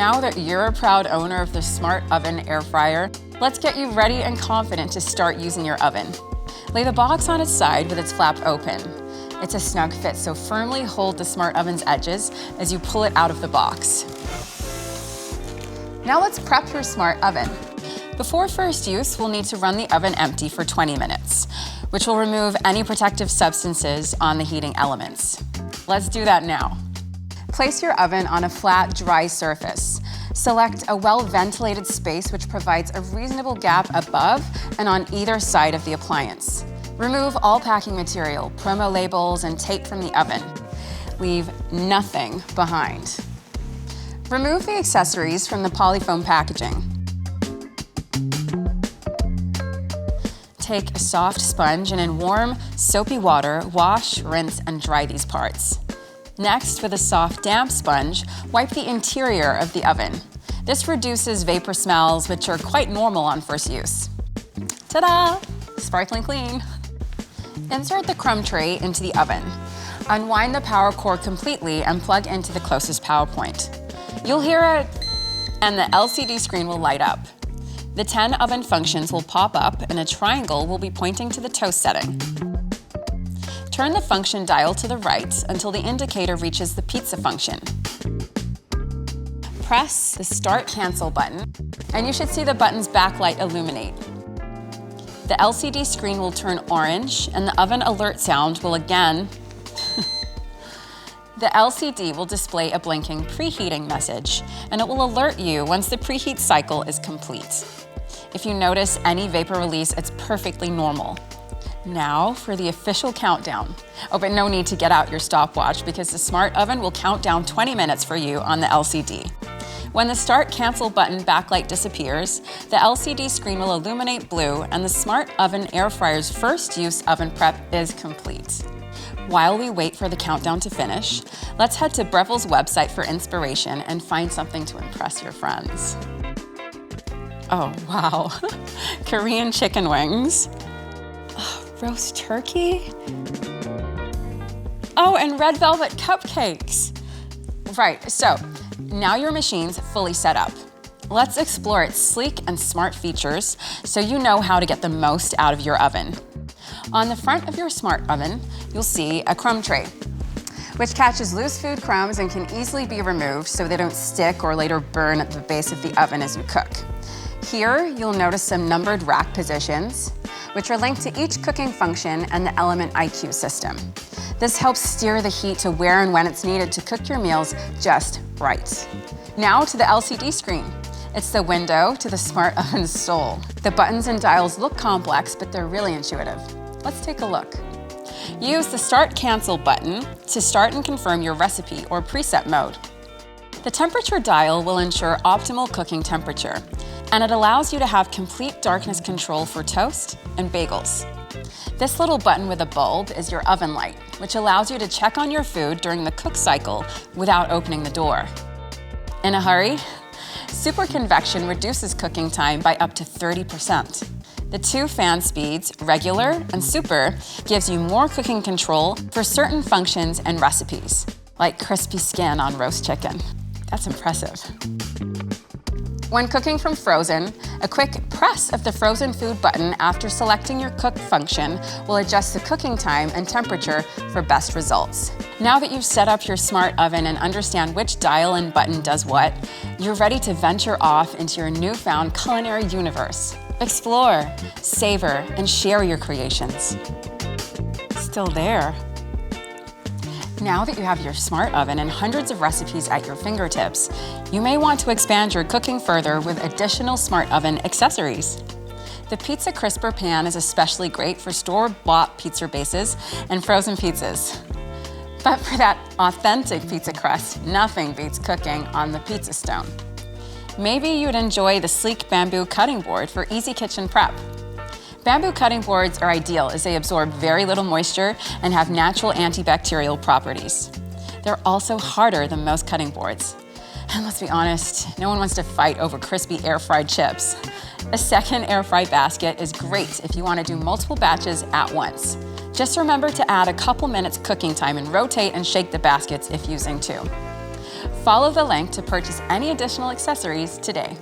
Now that you're a proud owner of the Smart Oven Air Fryer, let's get you ready and confident to start using your oven. Lay the box on its side with its flap open. It's a snug fit, so firmly hold the Smart Oven's edges as you pull it out of the box. Now let's prep your Smart Oven. Before first use, we'll need to run the oven empty for 20 minutes, which will remove any protective substances on the heating elements. Let's do that now. Place your oven on a flat, dry surface. Select a well-ventilated space which provides a reasonable gap above and on either side of the appliance. Remove all packing material, promo labels, and tape from the oven. Leave nothing behind. Remove the accessories from the polyfoam packaging. Take a soft sponge and in warm, soapy water, wash, rinse, and dry these parts. Next, with a soft, damp sponge, wipe the interior of the oven. This reduces vapor smells, which are quite normal on first use. Ta-da! Sparkling clean. Insert the crumb tray into the oven. Unwind the power cord completely and plug into the closest power point. You'll hear it, and the LCD screen will light up. The 10 oven functions will pop up and a triangle will be pointing to the toast setting. Turn the function dial to the right until the indicator reaches the pizza function. Press the Start Cancel button, and you should see the button's backlight illuminate. The LCD screen will turn orange, and the oven alert sound will again. The LCD will display a blinking preheating message, and it will alert you once the preheat cycle is complete. If you notice any vapor release, it's perfectly normal. Now for the official countdown. Oh, but no need to get out your stopwatch because the Smart Oven will count down 20 minutes for you on the LCD. When the Start Cancel button backlight disappears, the LCD screen will illuminate blue and the Smart Oven Air Fryer's first use oven prep is complete. While we wait for the countdown to finish, let's head to Breville's website for inspiration and find something to impress your friends. Oh, wow. Korean chicken wings. Oh, roast turkey. Oh, and red velvet cupcakes. Right, so now your machine's fully set up. Let's explore its sleek and smart features so you know how to get the most out of your oven. On the front of your Smart Oven, you'll see a crumb tray, which catches loose food crumbs and can easily be removed so they don't stick or later burn at the base of the oven as you cook. Here, you'll notice some numbered rack positions, which are linked to each cooking function and the Element IQ system. This helps steer the heat to where and when it's needed to cook your meals just right. Now to the LCD screen. It's the window to the Smart Oven's soul. The buttons and dials look complex, but they're really intuitive. Let's take a look. Use the Start Cancel button to start and confirm your recipe or preset mode. The temperature dial will ensure optimal cooking temperature, and it allows you to have complete darkness control for toast and bagels. This little button with a bulb is your oven light, which allows you to check on your food during the cook cycle without opening the door. In a hurry? Super convection reduces cooking time by up to 30%. The 2 fan speeds, regular and super, gives you more cooking control for certain functions and recipes, like crispy skin on roast chicken. That's impressive. When cooking from frozen, a quick press of the frozen food button after selecting your cook function will adjust the cooking time and temperature for best results. Now that you've set up your Smart Oven and understand which dial and button does what, you're ready to venture off into your newfound culinary universe. Explore, savor, and share your creations. Still there. Now that you have your Smart Oven and hundreds of recipes at your fingertips, you may want to expand your cooking further with additional Smart Oven accessories. The Pizza Crisper Pan is especially great for store-bought pizza bases and frozen pizzas. But for that authentic pizza crust, nothing beats cooking on the pizza stone. Maybe you'd enjoy the sleek bamboo cutting board for easy kitchen prep. Bamboo cutting boards are ideal as they absorb very little moisture and have natural antibacterial properties. They're also harder than most cutting boards. And let's be honest, no one wants to fight over crispy air-fried chips. A second air-fry basket is great if you want to do multiple batches at once. Just remember to add a couple minutes cooking time and rotate and shake the baskets if using two. Follow the link to purchase any additional accessories today.